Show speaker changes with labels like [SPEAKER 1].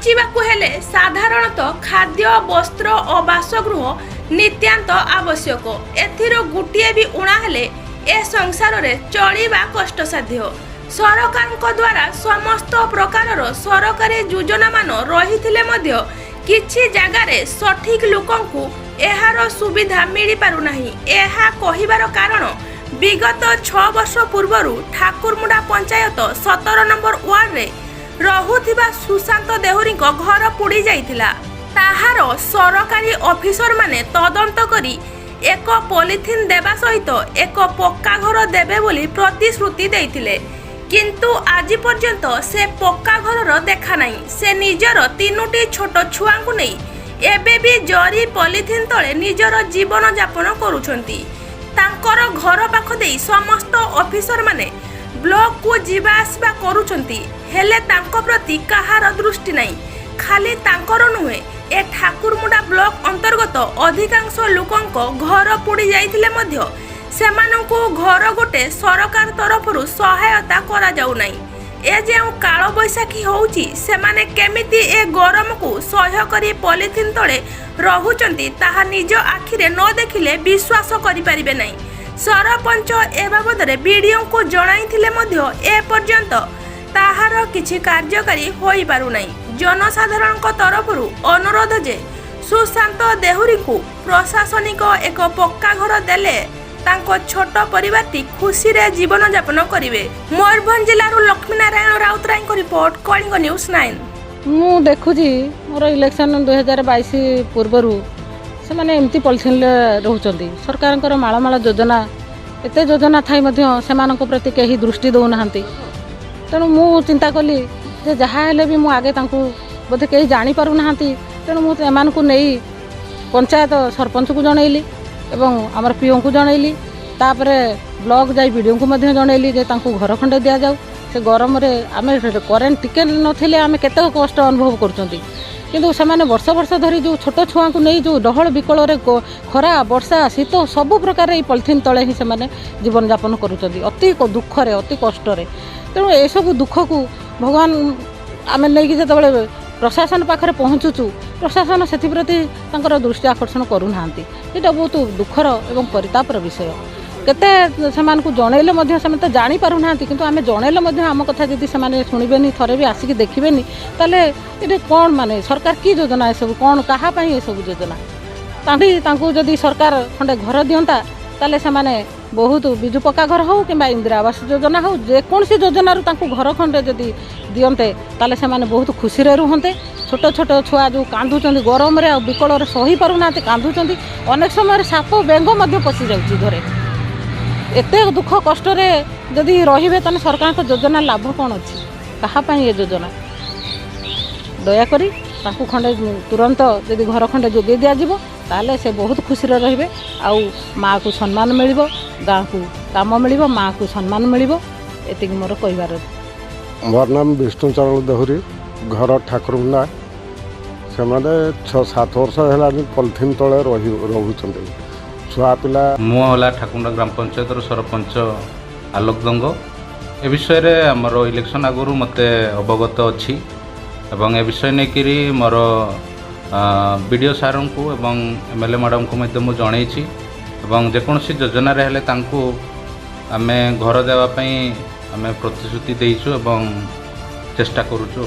[SPEAKER 1] बंचिबाकु हेले साधारणतः खाद्य वस्त्र और बासगृह नित्यांत आवश्यक। एथिरो गुटिए भी उणा हेले ए संसार रे चलिबा कष्टसाध्य। सरकार द्वारा समस्त प्रकार सरकारी योजना मान रही मध्य किछि जगार सठिक लोकंकु एहार सुविधा मिल पारु नाही। एहा कहिबार कारण विगत 6 वर्ष पूर्व ठाकुरमुंडा पंचायत 17 नंबर वार्ड रे रहुथिबा सुशांत देहुरी घर पोड़ी जाइथिला। ताहार सरकारी ऑफिसर माने तदंत करी एक पॉलिथिन देबा सहित एक पक्का घर देबे बोली प्रतिश्रुति देइथिले, किंतु आज पर्यंत से पक्का घर देखा नहीं। से निजर 3टी छोट छुआंकु नहीं एबे भी जरी पॉलिथिन तले निजर जीवन यापन करूछंती। तांकर घर पाख देई समस्त ऑफिसर माने ब्लॉक को जीवा आसवा करूछंती, हेले तांको प्रति कहार दृष्टि नहीं। खाली तांकर नुहे ए ठाकुरमुंडा ब्लॉक अंतर्गत अधिकांश लोकंको घर पोड़ी जाइथिले मध्य सेमानंकु घर गोटे सरकार तरफरु सहायता करा जाउ नाही। ए जे काल बैसाखी होउची सेमाने केमिति ए गरम को सह्य करी पॉलिथिन तळे रहुचंती ताहा निज आखिरे न देखिले विश्वास करि परिबे नाही। सरपंच ए बाबदरे बीडीओ को जणाइथिले मध्य ए पर्यंत ताहार किछि कार्यकारी होई पारु नाही। जनसाधारण तरफरु अनुरोध जे सुशांत देहुरी को प्रशासनिक एक पक्का घर देले तांको छोट परिवारटी खुशी रे जीवन यापन करिवे। मयूरभंज जिल्लार लक्ष्मीनारायण राउतराय को रिपोर्ट, कलिंग न्यूज 9।
[SPEAKER 2] मु देखुजी मोर इलेक्शन 2022 पूर्वरु से माने एमती पॉलिथिन रहउचंती। सरकारकर माळमाळ योजना एते योजना थाई मध्य सेमानक प्रति केही दृष्टि दउ नाहंती। तेणु मु चिंता कली जे जहा हेले भी मु आगे तांको बोधे केही जानि पारु नाहंती। तेणु मु एमानकु नेई पंचायत सरपंच को जनैली एवं आमर पीओ को जनैली, तापरे ब्लॉक जाई वीडियो को मध्य जनैली जे तांको घर खंडे दिया जाऊ। से गरम रे आमे करेंट टिके नथिले आमे केते कष्ट अनुभव करचंती, किंतु सेमाने वर्ष वर्ष धरी जो छोट छुआ को नहीं जो डहल विकल रे खरा वर्षा शीत सब प्रकार ये पॉलिथिन तले ही सेमाने जीवन यापन करुचंती अति दुख रे अति कष्ट रे। तेणु ए सब दुख को भगवान आमे नहीं जतबे प्रशासन पाखरे पहुँचुचु, प्रशासन से तांकर दृष्टि आकर्षण करूनाहांती। एटा बहुत दुखर एवं परितापर विषय। केते सेमानकु जनैले मध्य सेमान तो जानि पारुनाहांती, किंतु आमे जनैले मध्य आम कथा जदि सेमाने सुनिबेनी थरे भी आसिक देखिबेनी ताले एटे कोन माने सरकार की योजना ए सब कोन कहा पई ए सब योजना तांकु जदि सरकार खंडे घर दियंता ताले सेमाने बहुत बिजु पक्का घर हो कि इंदिरा आवास योजना हो जेकोसी योजना तांकु घर खंडे जदि दियंते ताले सेमाने बहुत खुशी रे रुहंते। छोट छोट छुआ जो कांदुचंदी गरम रे विकल रे सही पारुनाते कांदुचंदी, अनेक समय साप बेंग मध्य पशि जाउची घरे। एते दुख कष्ट रे जदि रहिबे तने सरकार को योजना लाभ कौन अच्छी कहा पई ये योजना दया करी तांकु खंडे तुरंत जदि घर खंडे जोगे दिया जिवो ताले से बहुत खुशी रे रहिबे। आउ माँ को सम्मान मिलिबो, गाँ को काम मिलिबो, माँ को सम्मान मिलिबो। एतिक मोर कहिबार।
[SPEAKER 3] मोर नाम विष्णुचरण देहुरी, घर ठाकुरमुंडा। से 6-7 वर्ष है पॉलिथिन तले रहुचंती छुआ पिला।
[SPEAKER 4] मुला ठाकुरमुंडा ग्राम पंचायत सरपंच आलोक दंग। ए विषय रे हमर इलेक्शन आगुरु मते अवगत अछि एवं ए विषय नेकिरी मोर बीडीओ सार को एवं एमएलए मैडम को मध्य मु जनैछि एवं जेकोसी योजना रे हेले तांकु आमे घर देवा पई आमे प्रतिश्रुति देइछु एवं चेष्टा करूछु।